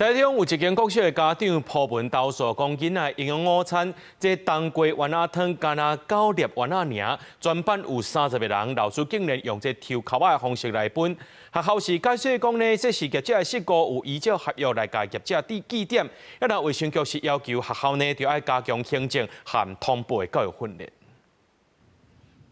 台中有一間國小的家長鋪文投訴，講囡仔營養午餐這冬瓜丸仔湯，干那9粒丸仔爾，全班有30個人，老師竟然用這抽口仔的方式來分。學校是解釋講呢，這是業者的失誤，有依照合約來甲業者記點。一旦衛生局是要求學校呢，就要加強行政和通報的教育訓練。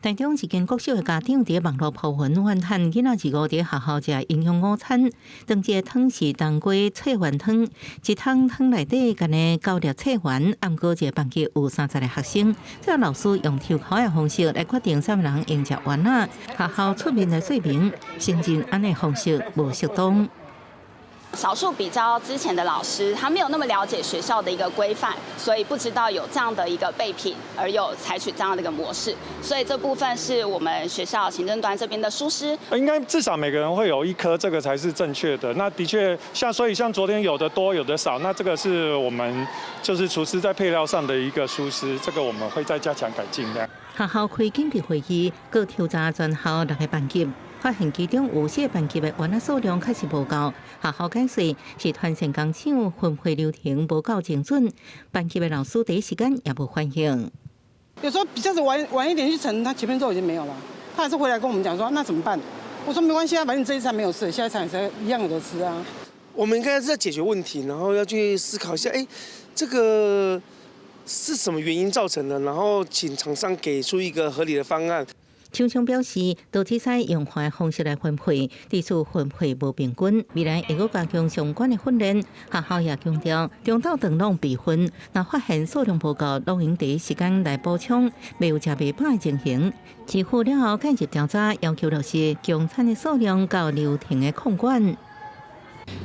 台中一間國小的家長在網絡鋪文反彈，囡仔2個在學校食營養午餐，當這湯是冬瓜脆丸湯，一湯湯內底干呢9粒脆丸，暗過一個班級有30個學生，這老師用抽考的方式來決定啥物人用食丸仔，學校出面來說明，承認安尼方式無適當。少數比較之前的老師，他沒有那麼了解學校的一個規範，所以不知道有這樣的一個備品，而有採取這樣的一個模式。所以這部分是我們學校行政端這邊的疏失。應該至少每個人會有1顆，這個才是正確的。那的確所以像昨天有的多，有的少，那這個是我們就是廚師在配料上的一個疏失，這個我們會再加強改進的。學校開緊急會議，佮調查全校6個班級。發現其中有4個班級的丸仔數量確實無夠，學校解釋是團膳工廠分配流程無夠精準，班級的老師第一時間也無反應。有時候比較是晚一點去盛，他前面都已經沒有了，他還是回來跟我們講說那怎麼辦？我說沒關係啊，反正這一餐沒有吃，下一餐也一樣有得吃啊。我們應該是要解決問題，然後要去思考一下，這個是什麼原因造成的，然後請廠商給出一個合理的方案。廠商表示，都只採用化的方式來分配，地處分配無平均，未來會加強相關的訓練。學校也強調，中晝頓攏備份，若發現數量無夠，都應第一時間來補充，沒有吃袂飽的情形。支付了後，間接調查要求老師供餐的數量到流程的控管。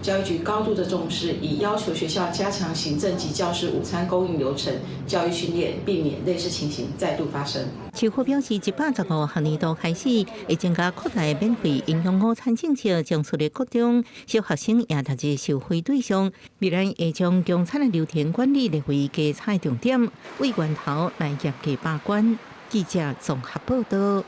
教育局高度的重視，已要求學校加強行政及教師午餐供應流程、教育訓練，避免類似情形再度發生。市府表示，115學年度開始會增加擴大免費營養午餐政策，將設立各種小學生也達至收費對象。未來會將供餐的流程管理列為加菜重點，為源頭來業界把關。記者綜合報道。